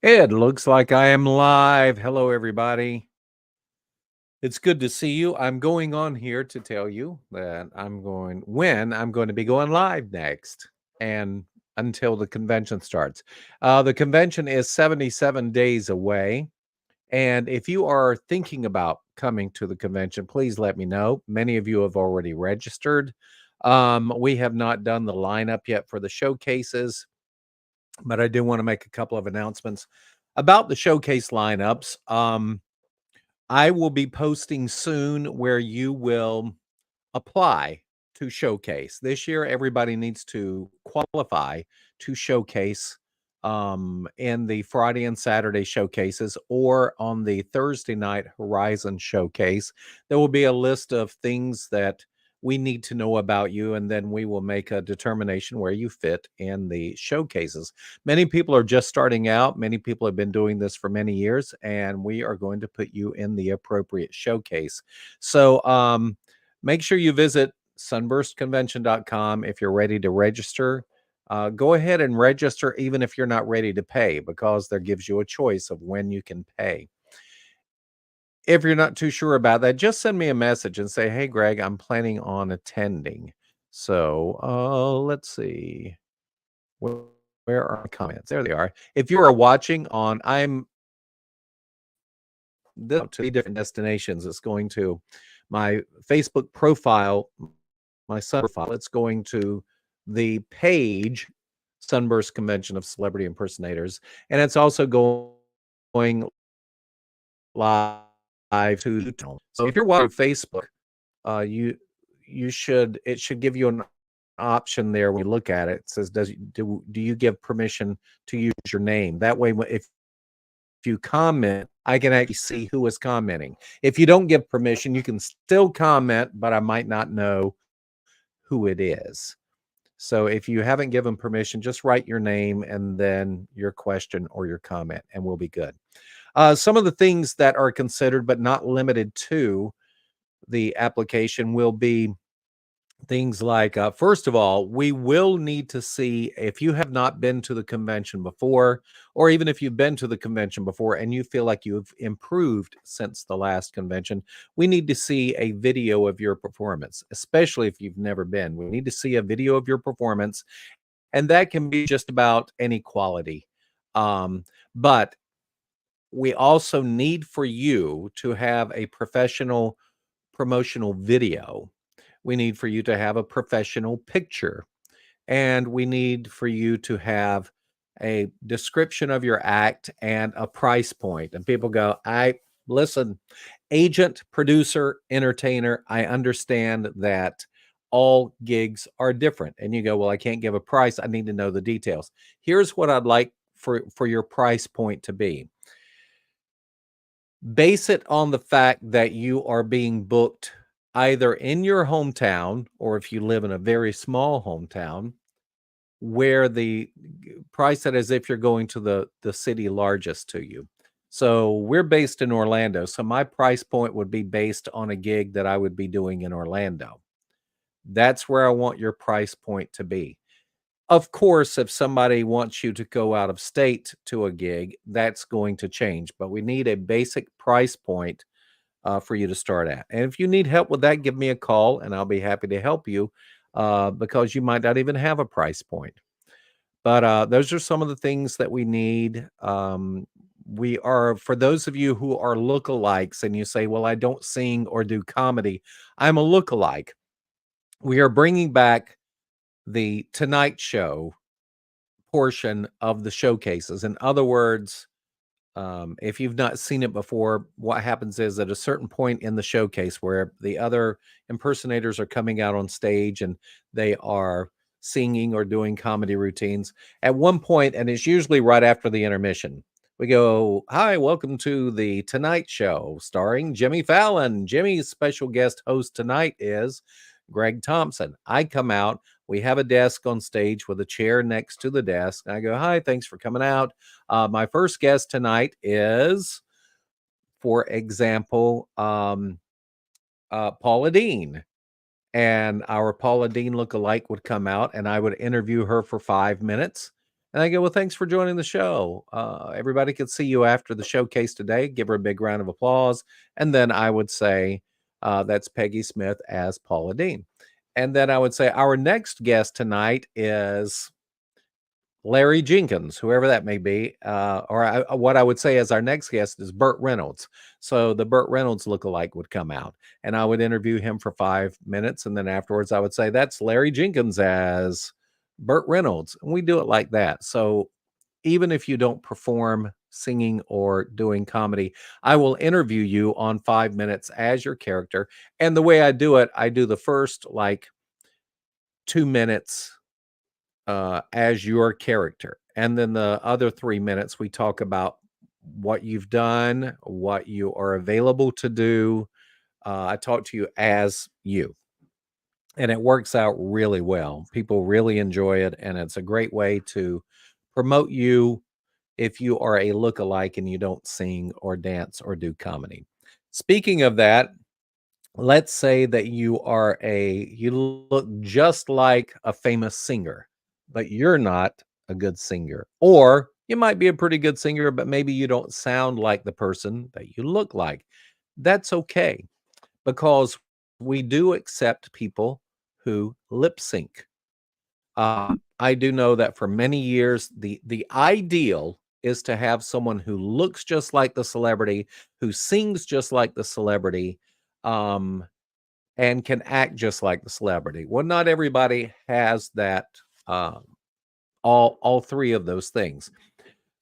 It looks like I am live. Hello, everybody. It's good to see you. I'm going on here to tell you that when I'm going to be going live next and until the convention starts. The convention is 77 days away. And if you are thinking about coming to the convention, please let me know. Many of you have already registered. We have not done the lineup yet for the showcases, but I do want to make a couple of announcements about the showcase lineups. I will be posting soon where you will apply to showcase. This year, everybody needs to qualify to showcase in the Friday and Saturday showcases or on the Thursday night Horizon showcase. There will be a list of things that we need to know about you, and then we will make a determination where you fit in the showcases. Many people are just starting out. Many people have been doing this for many years, and we are going to put you in the appropriate showcase. So, make sure you visit sunburstconvention.com if you're ready to register. Go ahead and register even if you're not ready to pay, because there gives you a choice of when you can pay. If you're not too sure about that, just send me a message and say, "Hey, Greg, I'm planning on attending." So let's see. Where, where are my comments? There they are. If you are watching on, I'm to 3 different destinations. It's going to my Facebook profile, my Sun profile. It's going to the page Sunburst Convention of Celebrity Impersonators, and it's also going live to YouTube. So if you're watching Facebook, you should it should give you an option there when you look at it. It says, do you give permission to use your name? That way, if you comment, I can actually see who is commenting. If you don't give permission, you can still comment, but I might not know who it is. So if you haven't given permission, just write your name and then your question or your comment, and we'll be good. Some of the things that are considered, but not limited to, the application will be things like, first of all, we will need to see if you have not been to the convention before, or even if you've been to the convention before and you feel like you've improved since the last convention, we need to see a video of your performance, especially if you've never been. We need to see a video of your performance, and that can be just about any quality. But we also need for you to have a professional promotional video. We need for you to have a professional picture, and we need for you to have a description of your act and a price point. And people go, I listen, agent, producer, entertainer, I understand that all gigs are different. And you go, well, I can't give a price. I need to know the details. Here's what I'd like for your price point to be. Base it on the fact that you are being booked either in your hometown, or if you live in a very small hometown, where the price it as if you're going to the city largest to you. So we're based in Orlando. So my price point would be based on a gig that I would be doing in Orlando. That's where I want your price point to be. Of course, if somebody wants you to go out of state to a gig, that's going to change. But we need a basic price point for you to start at. And if you need help with that, give me a call and I'll be happy to help you, because you might not even have a price point. But those are some of the things that we need. We are, for those of you who are lookalikes and you say, well, I don't sing or do comedy, I'm a lookalike. We are bringing back the Tonight Show portion of the showcases. In other words, if you've not seen it before, what happens is at a certain point in the showcase where the other impersonators are coming out on stage and they are singing or doing comedy routines. At one point, and it's usually right after the intermission, we go, "Hi, welcome to the Tonight Show starring Jimmy Fallon. Jimmy's special guest host tonight is Greg Thompson." I come out. We have a desk on stage with a chair next to the desk. I go, "Hi, thanks for coming out. My first guest tonight is, for example, Paula Deen." And our Paula Deen lookalike would come out, and I would interview her for 5 minutes. And I go, well, thanks for joining the show. Everybody could see you after the showcase today. Give her a big round of applause. And then I would say, that's Peggy Smith as Paula Deen. And then I would say, our next guest tonight is Larry Jenkins, whoever that may be. What I would say as our next guest is Burt Reynolds. So the Burt Reynolds lookalike would come out, and I would interview him for 5 minutes. And then afterwards, I would say, that's Larry Jenkins as Burt Reynolds. And we do it like that. So even if you don't perform singing or doing comedy, I will interview you on 5 minutes as your character. And the way I do it, I do the first like 2 minutes as your character. And then the other 3 minutes, we talk about what you've done, what you are available to do. I talk to you as you. And it works out really well. People really enjoy it. And it's a great way to promote you if you are a lookalike and you don't sing or dance or do comedy. Speaking of that, let's say that you look just like a famous singer, but you're not a good singer. Or you might be a pretty good singer, but maybe you don't sound like the person that you look like. That's okay, because we do accept people who lip sync. I do know that for many years, the ideal is to have someone who looks just like the celebrity, who sings just like the celebrity, um, and can act just like the celebrity. Well, not everybody has that, um, all three of those things.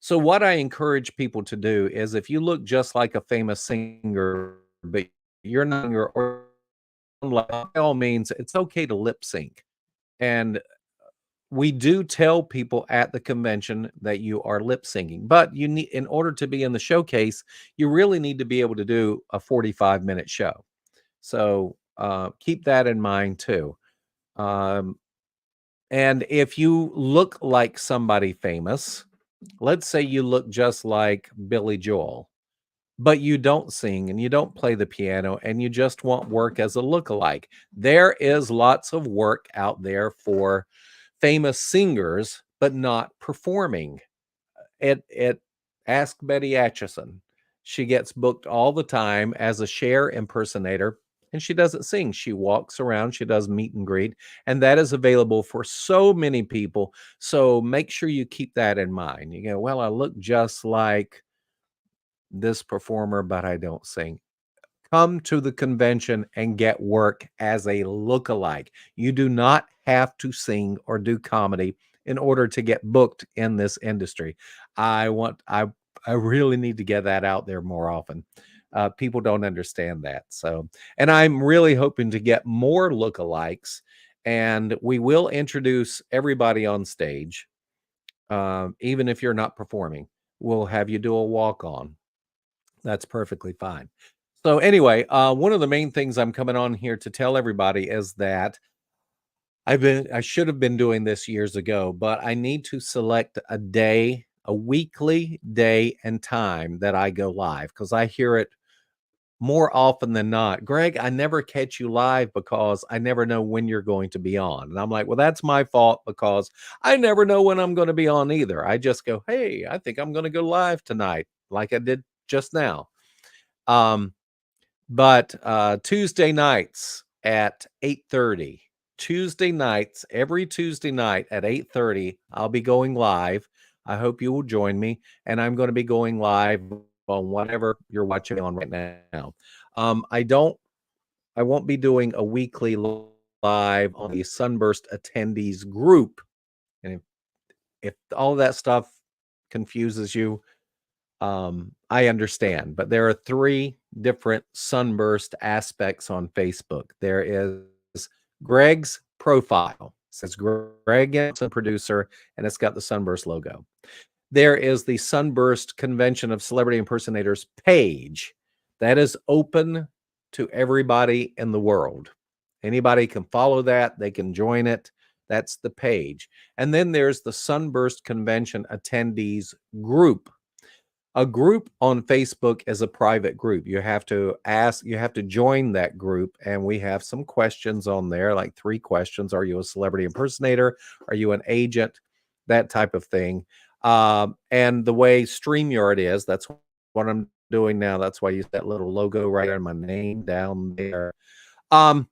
So what I encourage people to do is, if you look just like a famous singer, but you're not your by all means, it's okay to lip sync. And we do tell people at the convention that you are lip syncing, but you need, in order to be in the showcase, you really need to be able to do a 45-minute show. So keep that in mind too. Um, and if you look like somebody famous, let's say you look just like Billy Joel, but you don't sing and you don't play the piano and you just want work as a lookalike. There is lots of work out there for famous singers, but not performing. It Ask Betty Atchison. She gets booked all the time as a Cher impersonator, and she doesn't sing. She walks around, she does meet and greet, and that is available for so many people. So make sure you keep that in mind. You go, well, I look just like this performer, but I don't sing. Come to the convention and get work as a lookalike. You do not have to sing or do comedy in order to get booked in this industry. I want I really need to get that out there more often. People don't understand that. So, and I'm really hoping to get more lookalikes, and we will introduce everybody on stage, even if you're not performing. We'll have you do a walk on. That's perfectly fine. So anyway, one of the main things I'm coming on here to tell everybody is that I should have been doing this years ago, but I need to select a day, a weekly day and time that I go live, because I hear it more often than not. Greg, I never catch you live because I never know when you're going to be on. And I'm like, well, that's my fault, because I never know when I'm going to be on either. I just go, hey, I think I'm going to go live tonight, like I did just now. But Tuesday nights at 8:30. Tuesday nights, every Tuesday night at 8:30, I'll be going live. I hope you will join me, and I'm going to be going live on whatever you're watching on right now. I won't be doing a weekly live on the Sunburst attendees group. And if all that stuff confuses you, I understand, but there are 3 different Sunburst aspects on Facebook. There is Greg's profile. It says Greg Anderson, producer, and it's got the Sunburst logo. There is the Sunburst Convention of Celebrity Impersonators page. That is open to everybody in the world. Anybody can follow that. They can join it. That's the page. And then there's the Sunburst Convention attendees group. A group on Facebook is a private group. You have to join that group, and we have some questions on there, like 3 questions. Are you a celebrity impersonator? Are you an agent? that type of thing. And the way StreamYard is, that's what I'm doing now. That's why I use that little logo right there and my name down there. Um,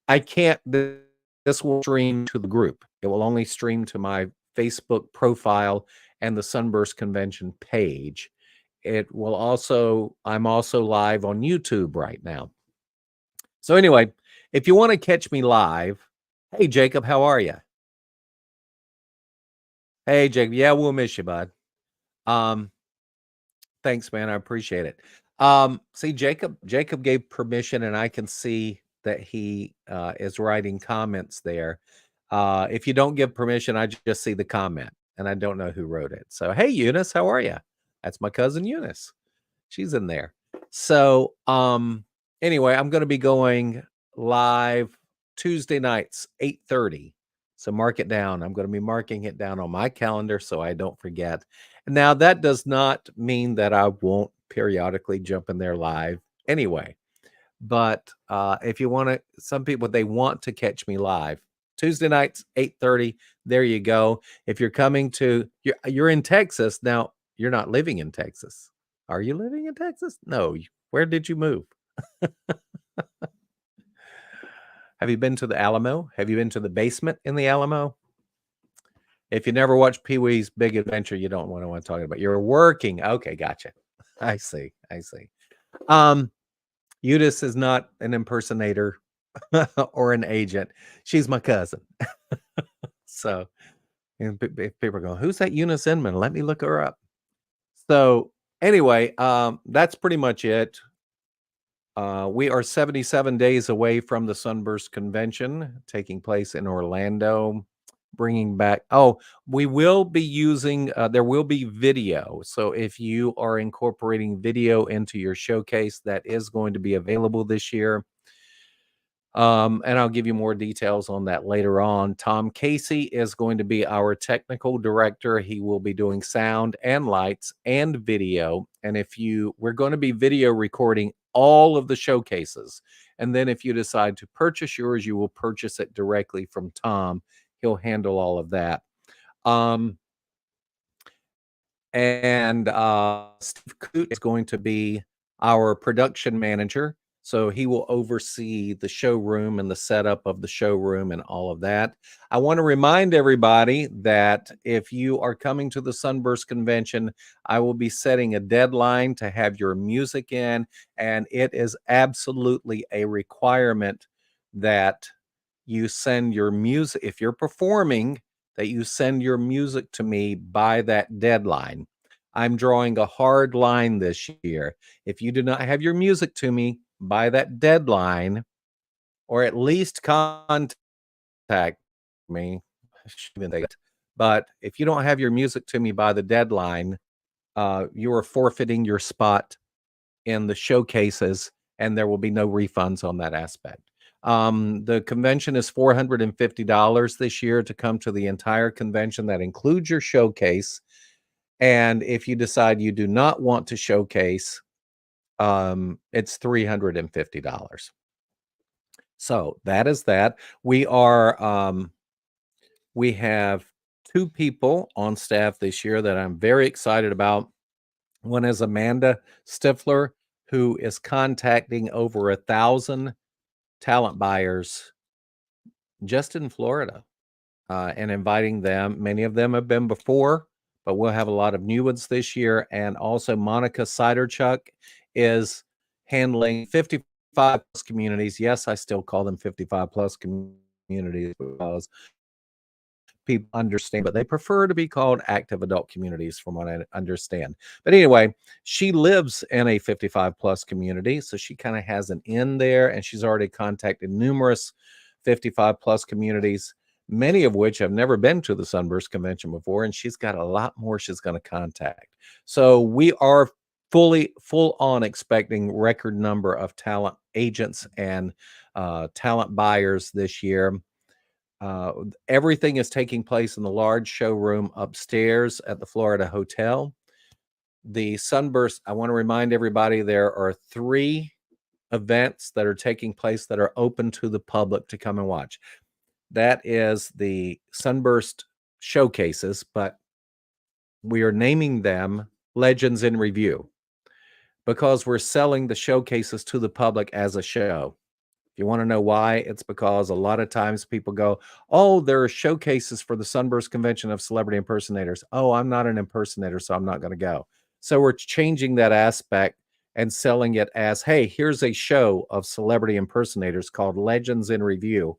I can't. This will stream to the group. It will only stream to my Facebook profile and the Sunburst Convention page. It will also. I'm also live on YouTube right now. So anyway, if you want to catch me live, hey Jacob, how are you? Hey Jacob, yeah, we'll miss you, bud. Um, Thanks, man. I appreciate it. See, Jacob gave permission, and I can see that he is writing comments there. If you don't give permission, I just see the comment, and I don't know who wrote it. So, hey, Eunice, how are you? That's my cousin Eunice. She's in there. So, anyway, I'm going to be going live Tuesday nights, 8:30. So mark it down. I'm going to be marking it down on my calendar so I don't forget. Now, that does not mean that I won't periodically jump in there live anyway. But if you want to, some people, they want to catch me live. Tuesday nights, 8:30. There you go. If you're coming to, you're in Texas. Now, you're not living in Texas. Are you living in Texas? No. Where did you move? Have you been to the Alamo? Have you been to the basement in the Alamo? If you never watched Pee-wee's Big Adventure, you don't want to talk about. You're working. Okay, gotcha. I see. I see. Eunice is not an impersonator or an agent. She's my cousin. So, and if people are going, who's that Eunice Inman? Let me look her up. So anyway, that's pretty much it. We are 77 days away from the Sunburst Convention taking place in Orlando. Bringing back, we will be using, there will be video. So if you are incorporating video into your showcase, that is going to be available this year. And I'll give you more details on that later on. Tom Casey is going to be our technical director. He will be doing sound and lights and video. And we're going to be video recording all of the showcases. And then if you decide to purchase yours, you will purchase it directly from Tom. He'll handle all of that. And Steve Coote is going to be our production manager. So he will oversee the showroom and the setup of the showroom and all of that. I want to remind everybody that if you are coming to the Sunburst Convention, I will be setting a deadline to have your music in, and it is absolutely a requirement that you send your music, if you're performing, that you send your music to me by that deadline. I'm drawing a hard line this year. If you do not have your music to me by that deadline, or at least contact me, but if you don't have your music to me by the deadline, you are forfeiting your spot in the showcases, and there will be no refunds on that aspect. The convention is $450 this year to come to the entire convention. That includes your showcase. And if you decide you do not want to showcase, it's $350. So that is that. We have 2 people on staff this year that I'm very excited about. One is Amanda Stifler, who is contacting over 1,000 talent buyers just in Florida, and inviting them. Many of them have been before, but we'll have a lot of new ones this year. And also Monica Siderchuk is handling 55 plus communities. Yes, I still call them 55 plus communities because people understand, but they prefer to be called active adult communities from what I understand. But anyway, she lives in a 55 plus community, so she kind of has an in there, and she's already contacted numerous 55 plus communities, many of which have never been to the Sunburst Convention before, and she's got a lot more she's going to contact. So we are full on expecting record number of talent agents and talent buyers this year. Everything is taking place in the large showroom upstairs at the Florida Hotel. The Sunburst, I want to remind everybody, there are 3 events that are taking place that are open to the public to come and watch. That is the Sunburst showcases, but we are naming them Legends in Review because we're selling the showcases to the public as a show. If you want to know why, it's because a lot of times people go, "Oh, there are showcases for the Sunburst Convention of Celebrity Impersonators. Oh, I'm not an impersonator, so I'm not going to go." So we're changing that aspect and selling it as, "Hey, here's a show of celebrity impersonators called Legends in Review,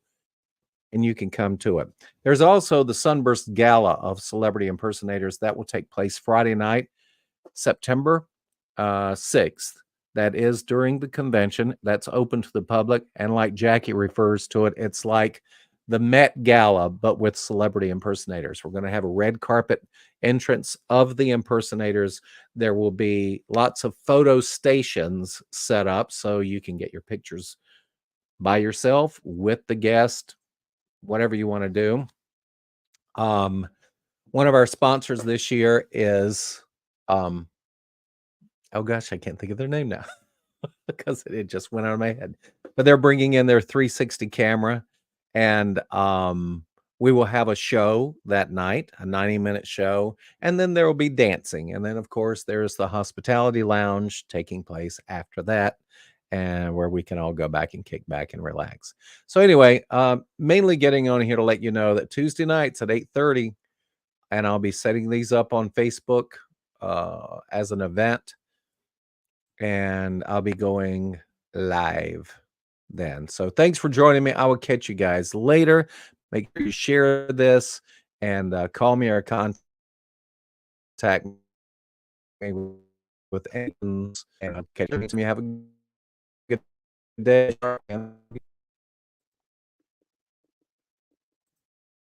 and you can come to it." There's also the Sunburst Gala of Celebrity Impersonators that will take place Friday night, September 6th. That is during the convention. That's open to the public. And like Jackie refers to it, it's like the Met Gala, but with celebrity impersonators. We're going to have a red carpet entrance of the impersonators. There will be lots of photo stations set up so you can get your pictures by yourself, with the guest, whatever you want to do. One of our sponsors this year is, oh gosh, I can't think of their name now because it just went out of my head. But they're bringing in their 360 camera, and we will have a show that night, a 90-minute show, and then there will be dancing. And then, of course, there's the hospitality lounge taking place after that, and where we can all go back and kick back and relax. So anyway, mainly getting on here to let you know that Tuesday nights at 8:30, and I'll be setting these up on Facebook as an event, and I'll be going live then. So thanks for joining me. I will catch you guys later. Make sure you share this and call me or contact me with anything, and I'll catch you. Have a good day.